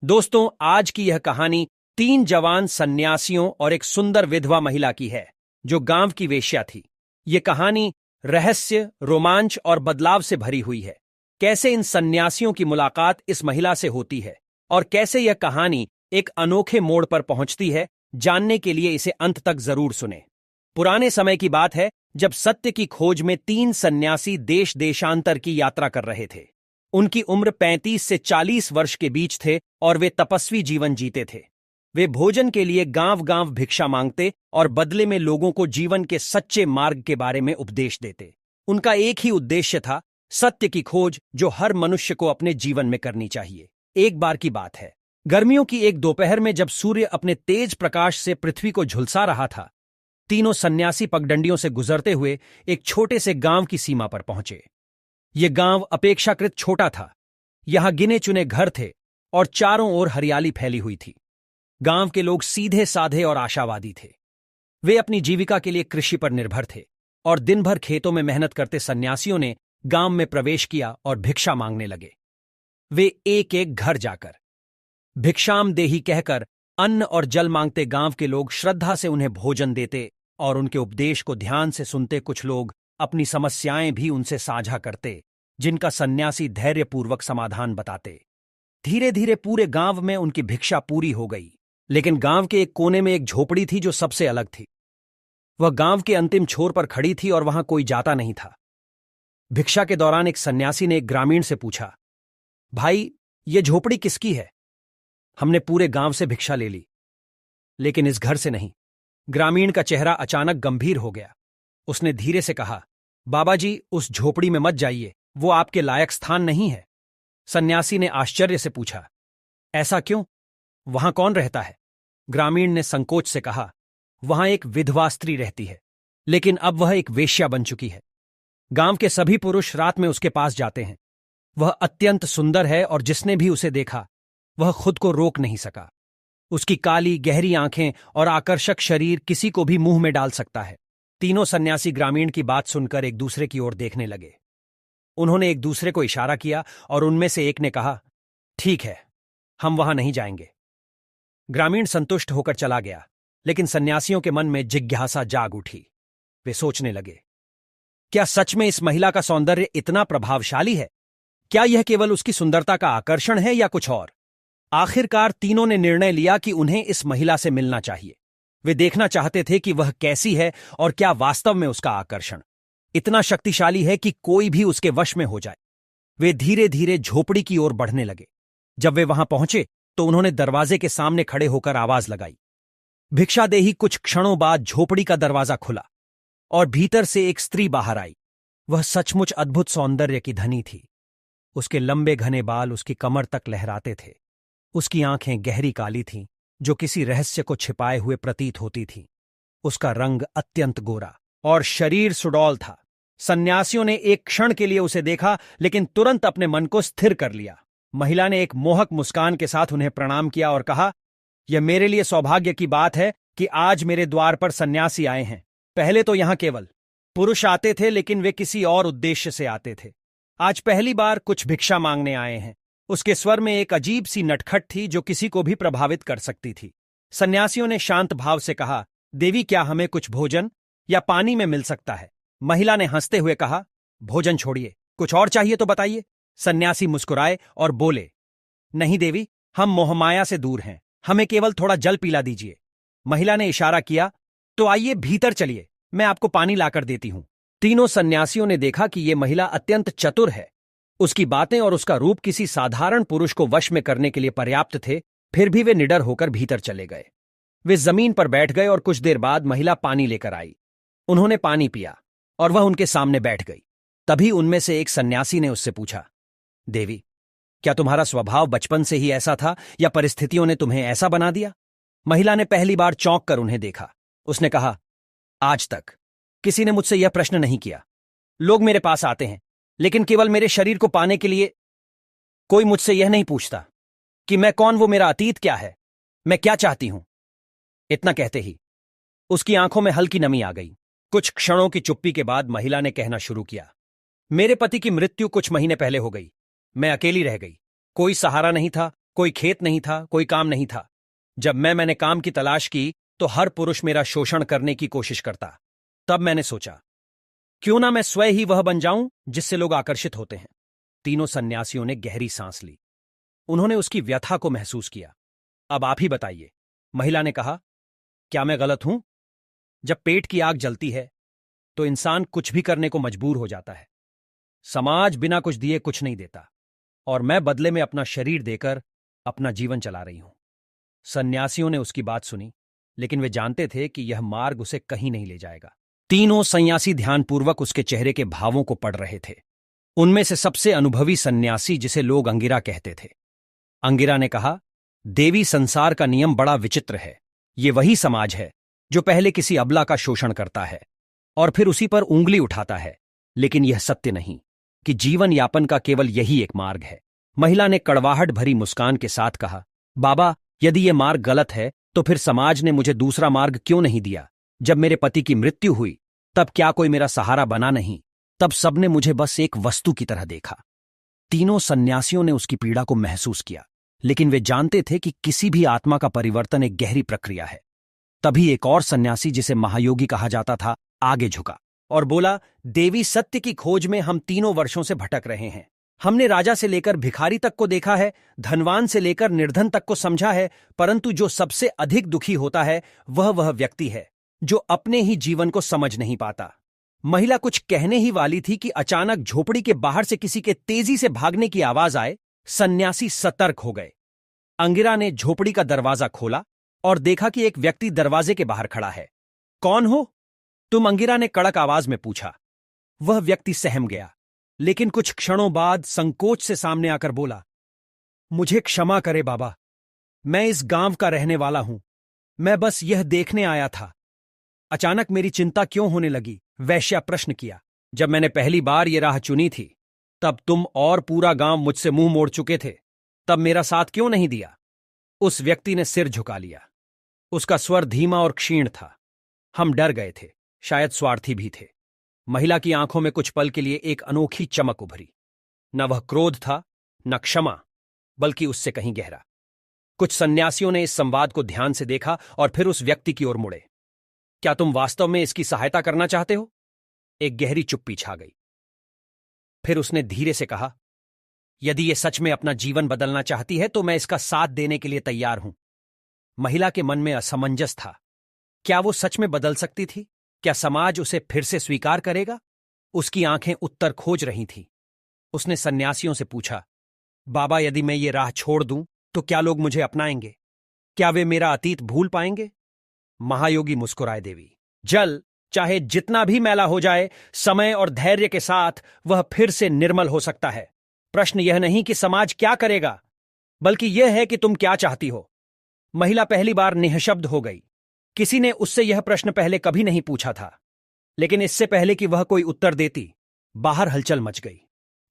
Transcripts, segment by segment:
दोस्तों, आज की यह कहानी 3 जवान सन्यासियों और एक सुंदर विधवा महिला की है जो गांव की वेश्या थी। ये कहानी रहस्य, रोमांच और बदलाव से भरी हुई है। कैसे इन सन्यासियों की मुलाकात इस महिला से होती है और कैसे यह कहानी एक अनोखे मोड़ पर पहुंचती है, जानने के लिए इसे अंत तक जरूर सुने। पुराने समय की बात है जब सत्य की खोज में 3 सन्यासी देश देशांतर की यात्रा कर रहे थे। उनकी उम्र 35 से 40 वर्ष के बीच थे और वे तपस्वी जीवन जीते थे। वे भोजन के लिए गांव-गांव भिक्षा मांगते और बदले में लोगों को जीवन के सच्चे मार्ग के बारे में उपदेश देते। उनका एक ही उद्देश्य था, सत्य की खोज जो हर मनुष्य को अपने जीवन में करनी चाहिए। एक बार की बात है, गर्मियों की एक दोपहर में जब सूर्य अपने तेज प्रकाश से पृथ्वी को झुलसा रहा था, तीनों सन्यासी पगडंडियों से गुजरते हुए एक छोटे से गांव की सीमा पर पहुंचे। ये गांव अपेक्षाकृत छोटा था। यहां गिने चुने घर थे और चारों ओर हरियाली फैली हुई थी। गांव के लोग सीधे साधे और आशावादी थे। वे अपनी जीविका के लिए कृषि पर निर्भर थे और दिन भर खेतों में मेहनत करते सन्यासियों ने गांव में प्रवेश किया और भिक्षा मांगने लगे। वे एक एक घर जाकर भिक्षाम देही कहकर अन्न और जल मांगते। गांव के लोग श्रद्धा से उन्हें भोजन देते और उनके उपदेश को ध्यान से सुनते। कुछ लोग अपनी समस्याएं भी उनसे साझा करते, जिनका सन्यासी धैर्यपूर्वक समाधान बताते। धीरे धीरे पूरे गांव में उनकी भिक्षा पूरी हो गई, लेकिन गांव के एक कोने में एक झोपड़ी थी जो सबसे अलग थी। वह गांव के अंतिम छोर पर खड़ी थी और वहां कोई जाता नहीं था। भिक्षा के दौरान एक सन्यासी ने एक ग्रामीण से पूछा, भाई, ये झोपड़ी किसकी है? हमने पूरे गांव से भिक्षा ले ली, लेकिन इस घर से नहीं। ग्रामीण का चेहरा अचानक गंभीर हो गया। उसने धीरे से कहा, बाबा जी, उस झोपड़ी में मत जाइए, वो आपके लायक स्थान नहीं है। सन्यासी ने आश्चर्य से पूछा, ऐसा क्यों? वहां कौन रहता है? ग्रामीण ने संकोच से कहा, वहां एक विधवा स्त्री रहती है, लेकिन अब वह एक वेश्या बन चुकी है। गांव के सभी पुरुष रात में उसके पास जाते हैं। वह अत्यंत सुंदर है और जिसने भी उसे देखा वह खुद को रोक नहीं सका। उसकी काली गहरी आंखें और आकर्षक शरीर किसी को भी मुंह में डाल सकता है। तीनों सन्यासी ग्रामीण की बात सुनकर एक दूसरे की ओर देखने लगे। उन्होंने एक दूसरे को इशारा किया और उनमें से एक ने कहा, ठीक है, हम वहां नहीं जाएंगे। ग्रामीण संतुष्ट होकर चला गया, लेकिन सन्यासियों के मन में जिज्ञासा जाग उठी। वे सोचने लगे, क्या सच में इस महिला का सौंदर्य इतना प्रभावशाली है? क्या यह केवल उसकी सुंदरता का आकर्षण है या कुछ और? आखिरकार तीनों ने निर्णय लिया कि उन्हें इस महिला से मिलना चाहिए। वे देखना चाहते थे कि वह कैसी है और क्या वास्तव में उसका आकर्षण इतना शक्तिशाली है कि कोई भी उसके वश में हो जाए। वे धीरे धीरे झोपड़ी की ओर बढ़ने लगे। जब वे वहां पहुंचे तो उन्होंने दरवाजे के सामने खड़े होकर आवाज लगाई। भिक्षादेही कुछ क्षणों बाद झोपड़ी का दरवाजा खुला और भीतर से एक स्त्री बाहर आई। वह सचमुच अद्भुत सौंदर्य की धनी थी। उसके लंबे घने बाल उसकी कमर तक लहराते थे। उसकी आंखें गहरी काली थीं, जो किसी रहस्य को छिपाए हुए प्रतीत होती थीं। उसका रंग अत्यंत गोरा और शरीर सुडौल था। सन्यासियों ने एक क्षण के लिए उसे देखा, लेकिन तुरंत अपने मन को स्थिर कर लिया। महिला ने एक मोहक मुस्कान के साथ उन्हें प्रणाम किया और कहा, यह मेरे लिए सौभाग्य की बात है कि आज मेरे द्वार पर सन्यासी आए हैं। पहले तो यहां केवल पुरुष आते थे, लेकिन वे किसी और उद्देश्य से आते थे। आज पहली बार कुछ भिक्षा मांगने आए हैं। उसके स्वर में एक अजीब सी नटखट थी जो किसी को भी प्रभावित कर सकती थी। सन्यासियों ने शांत भाव से कहा, देवी, क्या हमें कुछ भोजन या पानी में मिल सकता है? महिला ने हंसते हुए कहा, भोजन छोड़िए, कुछ और चाहिए तो बताइए। सन्यासी मुस्कुराए और बोले, नहीं देवी, हम मोहमाया से दूर हैं, हमें केवल थोड़ा जल पिला दीजिए। महिला ने इशारा किया, तो आइए भीतर चलिए, मैं आपको पानी लाकर देती हूं। तीनों सन्यासियों ने देखा कि यह महिला अत्यंत चतुर है। उसकी बातें और उसका रूप किसी साधारण पुरुष को वश में करने के लिए पर्याप्त थे। फिर भी वे निडर होकर भीतर चले गए। वे जमीन पर बैठ गए और कुछ देर बाद महिला पानी लेकर आई। उन्होंने पानी पिया और वह उनके सामने बैठ गई। तभी उनमें से एक सन्यासी ने उससे पूछा, देवी, क्या तुम्हारा स्वभाव बचपन से ही ऐसा था या परिस्थितियों ने तुम्हें ऐसा बना दिया? महिला ने पहली बार चौंक कर उन्हें देखा। उसने कहा, आज तक किसी ने मुझसे यह प्रश्न नहीं किया। लोग मेरे पास आते हैं, लेकिन केवल मेरे शरीर को पाने के लिए। कोई मुझसे यह नहीं पूछता कि मैं कौन, वो मेरा अतीत क्या है, मैं क्या चाहती हूं। इतना कहते ही उसकी आंखों में हल्की नमी आ गई। कुछ क्षणों की चुप्पी के बाद महिला ने कहना शुरू किया, मेरे पति की मृत्यु कुछ महीने पहले हो गई। मैं अकेली रह गई। कोई सहारा नहीं था, कोई खेत नहीं था, कोई काम नहीं था। जब मैंने काम की तलाश की तो हर पुरुष मेरा शोषण करने की कोशिश करता। तब मैंने सोचा, क्यों ना मैं स्वयं ही वह बन जाऊं जिससे लोग आकर्षित होते हैं। तीनों सन्यासियों ने गहरी सांस ली। उन्होंने उसकी व्यथा को महसूस किया। अब आप ही बताइए, महिला ने कहा, क्या मैं गलत हूं? जब पेट की आग जलती है तो इंसान कुछ भी करने को मजबूर हो जाता है। समाज बिना कुछ दिए कुछ नहीं देता, और मैं बदले में अपना शरीर देकर अपना जीवन चला रही हूं। सन्यासियों ने उसकी बात सुनी, लेकिन वे जानते थे कि यह मार्ग उसे कहीं नहीं ले जाएगा। तीनों सन्यासी ध्यानपूर्वक उसके चेहरे के भावों को पढ़ रहे थे। उनमें से सबसे अनुभवी सन्यासी, जिसे लोग अंगिरा कहते थे। अंगिरा ने कहा, देवी, संसार का नियम बड़ा विचित्र है। ये वही समाज है जो पहले किसी अबला का शोषण करता है और फिर उसी पर उंगली उठाता है। लेकिन यह सत्य नहीं कि जीवन यापन का केवल यही एक मार्ग है। महिला ने कड़वाहट भरी मुस्कान के साथ कहा, बाबा, यदि यह मार्ग गलत है तो फिर समाज ने मुझे दूसरा मार्ग क्यों नहीं दिया? जब मेरे पति की मृत्यु हुई तब क्या कोई मेरा सहारा बना नहीं? तब सबने मुझे बस एक वस्तु की तरह देखा। तीनों सन्यासियों ने उसकी पीड़ा को महसूस किया, लेकिन वे जानते थे कि किसी भी आत्मा का परिवर्तन एक गहरी प्रक्रिया है। तभी एक और सन्यासी, जिसे महायोगी कहा जाता था, आगे झुका और बोला, देवी, सत्य की खोज में हम तीनों वर्षों से भटक रहे हैं। हमने राजा से लेकर भिखारी तक को देखा है, धनवान से लेकर निर्धन तक को समझा है, परंतु जो सबसे अधिक दुखी होता है वह व्यक्ति है जो अपने ही जीवन को समझ नहीं पाता। महिला कुछ कहने ही वाली थी कि अचानक झोपड़ी के बाहर से किसी के तेजी से भागने की आवाज आए। सन्यासी सतर्क हो गए। अंगिरा ने झोपड़ी का दरवाजा खोला और देखा कि एक व्यक्ति दरवाजे के बाहर खड़ा है। कौन हो तुम? अंगिरा ने कड़क आवाज में पूछा। वह व्यक्ति सहम गया, लेकिन कुछ क्षणों बाद संकोच से सामने आकर बोला, मुझे क्षमा करे बाबा, मैं इस गांव का रहने वाला हूं। मैं बस यह देखने आया था। अचानक मेरी चिंता क्यों होने लगी? वैश्या प्रश्न किया। जब मैंने पहली बार ये राह चुनी थी तब तुम और पूरा गांव मुझसे मुंह मोड़ चुके थे। तब मेरा साथ क्यों नहीं दिया? उस व्यक्ति ने सिर झुका लिया। उसका स्वर धीमा और क्षीण था। हम डर गए थे, शायद स्वार्थी भी थे। महिला की आंखों में कुछ पल के लिए एक अनोखी चमक उभरी। न वह क्रोध था, न क्षमा, बल्कि उससे कहीं गहरा। कुछ सन्यासियों ने इस संवाद को ध्यान से देखा और फिर उस व्यक्ति की ओर मुड़े। क्या तुम वास्तव में इसकी सहायता करना चाहते हो? एक गहरी चुप्पी छा गई। फिर उसने धीरे से कहा, यदि यह सच में अपना जीवन बदलना चाहती है तो मैं इसका साथ देने के लिए तैयार हूं। महिला के मन में असमंजस था। क्या वो सच में बदल सकती थी? क्या समाज उसे फिर से स्वीकार करेगा? उसकी आंखें उत्तर खोज रही थीं। उसने सन्यासियों से पूछा, बाबा, यदि मैं ये राह छोड़ दूं तो क्या लोग मुझे अपनाएंगे? क्या वे मेरा अतीत भूल पाएंगे? महायोगी मुस्कुराए। देवी, जल चाहे जितना भी मैला हो जाए, समय और धैर्य के साथ वह फिर से निर्मल हो सकता है। प्रश्न यह नहीं कि समाज क्या करेगा, बल्कि यह है कि तुम क्या चाहती हो। महिला पहली बार निःशब्द हो गई। किसी ने उससे यह प्रश्न पहले कभी नहीं पूछा था, लेकिन इससे पहले कि वह कोई उत्तर देती, बाहर हलचल मच गई।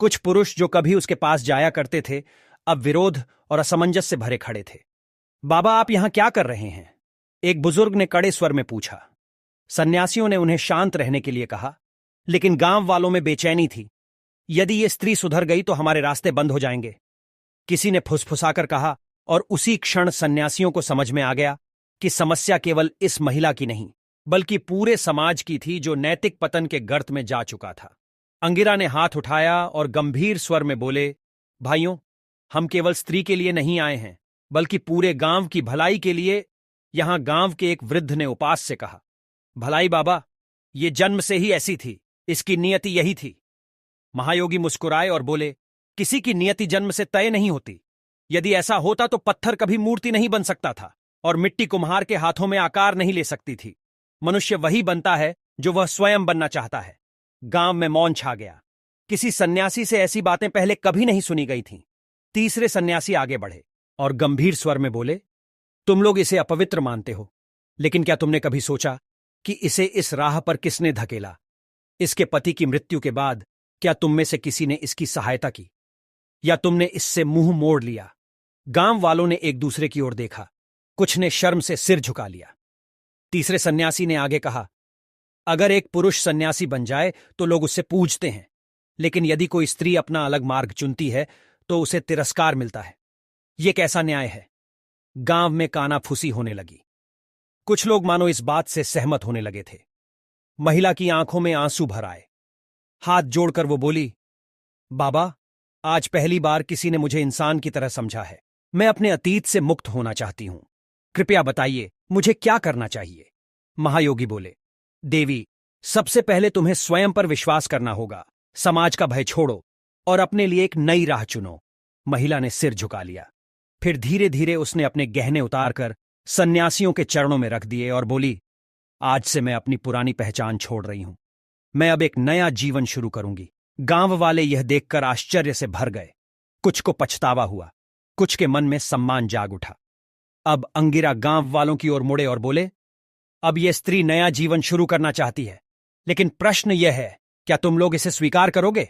कुछ पुरुष जो कभी उसके पास जाया करते थे, अब विरोध और असमंजस से भरे खड़े थे। बाबा, आप यहां क्या कर रहे हैं? एक बुजुर्ग ने कड़े स्वर में पूछा। सन्यासियों ने उन्हें शांत रहने के लिए कहा, लेकिन गांव वालों में बेचैनी थी। यदि ये स्त्री सुधर गई तो हमारे रास्ते बंद हो जाएंगे, किसी ने फुसफुसाकर कहा। और उसी क्षण सन्यासियों को समझ में आ गया कि समस्या केवल इस महिला की नहीं, बल्कि पूरे समाज की थी, जो नैतिक पतन के गर्त में जा चुका था। अंगिरा ने हाथ उठाया और गंभीर स्वर में बोले, भाइयों, हम केवल स्त्री के लिए नहीं आए हैं, बल्कि पूरे गांव की भलाई के लिए। यहां गांव के एक वृद्ध ने उपास से कहा, भलाई बाबा, ये जन्म से ही ऐसी थी, इसकी नियति यही थी। महायोगी मुस्कुराए और बोले, किसी की नियति जन्म से तय नहीं होती। यदि ऐसा होता तो पत्थर कभी मूर्ति नहीं बन सकता था और मिट्टी कुम्हार के हाथों में आकार नहीं ले सकती थी। मनुष्य वही बनता है जो वह स्वयं बनना चाहता है। गांव में मौन छा गया। किसी सन्यासी से ऐसी बातें पहले कभी नहीं सुनी गई थीं। तीसरे सन्यासी आगे बढ़े और गंभीर स्वर में बोले, तुम लोग इसे अपवित्र मानते हो, लेकिन क्या तुमने कभी सोचा कि इसे इस राह पर किसने धकेला? इसके पति की मृत्यु के बाद क्या तुम में से किसी ने इसकी सहायता की, या तुमने इससे मुंह मोड़ लिया? गांव वालों ने एक दूसरे की ओर देखा। कुछ ने शर्म से सिर झुका लिया। तीसरे सन्यासी ने आगे कहा, अगर एक पुरुष सन्यासी बन जाए तो लोग उससे पूछते हैं, लेकिन यदि कोई स्त्री अपना अलग मार्ग चुनती है तो उसे तिरस्कार मिलता है। ये कैसा न्याय है? गांव में कानाफूसी होने लगी। कुछ लोग मानो इस बात से सहमत होने लगे थे। महिला की आंखों में आंसू भर आए। हाथ जोड़कर वो बोली, बाबा, आज पहली बार किसी ने मुझे इंसान की तरह समझा है। मैं अपने अतीत से मुक्त होना चाहती हूं। कृपया बताइए मुझे क्या करना चाहिए। महायोगी बोले, देवी, सबसे पहले तुम्हें स्वयं पर विश्वास करना होगा। समाज का भय छोड़ो और अपने लिए एक नई राह चुनो। महिला ने सिर झुका लिया। फिर धीरे धीरे उसने अपने गहने उतारकर सन्यासियों के चरणों में रख दिए और बोली, आज से मैं अपनी पुरानी पहचान छोड़ रही हूं। मैं अब एक नया जीवन शुरू करूंगी। गांव वाले यह देखकर आश्चर्य से भर गए। कुछ को पछतावा हुआ, कुछ के मन में सम्मान जाग उठा। अब अंगिरा गांव वालों की ओर मुड़े और बोले, अब यह स्त्री नया जीवन शुरू करना चाहती है, लेकिन प्रश्न यह है, क्या तुम लोग इसे स्वीकार करोगे?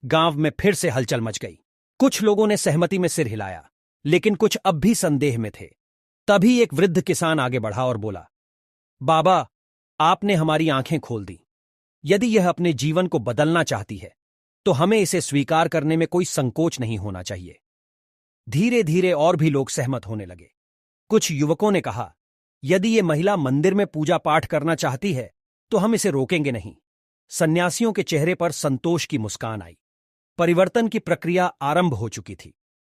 गांव में फिर से हलचल मच गई। कुछ लोगों ने सहमति में सिर हिलाया, लेकिन कुछ अब भी संदेह में थे। तभी एक वृद्ध किसान आगे बढ़ा और बोला, बाबा, आपने हमारी आंखें खोल दी। यदि यह अपने जीवन को बदलना चाहती है, तो हमें इसे स्वीकार करने में कोई संकोच नहीं होना चाहिए। धीरे धीरे और भी लोग सहमत होने लगे। कुछ युवकों ने कहा, यदि यह महिला मंदिर में पूजा पाठ करना चाहती है, तो हम इसे रोकेंगे नहीं। सन्यासियों के चेहरे पर संतोष की मुस्कान आई। परिवर्तन की प्रक्रिया आरंभ हो चुकी थी।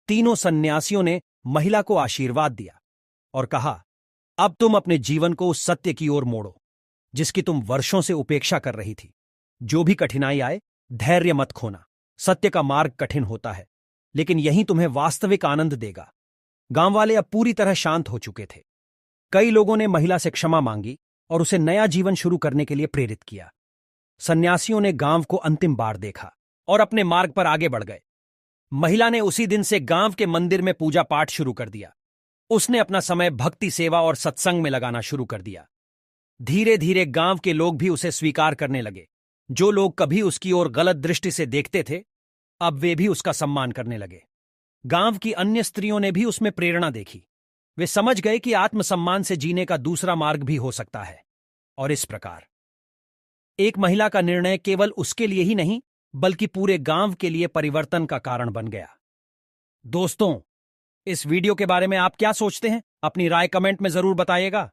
तीनों सन्यासियों ने महिला को आशीर्वाद दिया और कहा, अब तुम अपने जीवन को उस सत्य की ओर मोड़ो जिसकी तुम वर्षों से उपेक्षा कर रही थी। जो भी कठिनाई आए, धैर्य मत खोना। सत्य का मार्ग कठिन होता है, लेकिन यही तुम्हें वास्तविक आनंद देगा। गांव वाले अब पूरी तरह शांत हो चुके थे। कई लोगों ने महिला से क्षमा मांगी और उसे नया जीवन शुरू करने के लिए प्रेरित किया। सन्यासियों ने गांव को अंतिम बार देखा और अपने मार्ग पर आगे बढ़ गए। महिला ने उसी दिन से गांव के मंदिर में पूजा पाठ शुरू कर दिया। उसने अपना समय भक्ति सेवा और सत्संग में लगाना शुरू कर दिया। धीरे धीरे गांव के लोग भी उसे स्वीकार करने लगे। जो लोग कभी उसकी ओर गलत दृष्टि से देखते थे, अब वे भी उसका सम्मान करने लगे। गांव की अन्य स्त्रियों ने भी उसमें प्रेरणा देखी। वे समझ गए कि आत्मसम्मान से जीने का दूसरा मार्ग भी हो सकता है। और इस प्रकार एक महिला का निर्णय केवल उसके लिए ही नहीं, बल्कि पूरे गांव के लिए परिवर्तन का कारण बन गया। दोस्तों, इस वीडियो के बारे में आप क्या सोचते हैं? अपनी राय कमेंट में जरूर बताइएगा।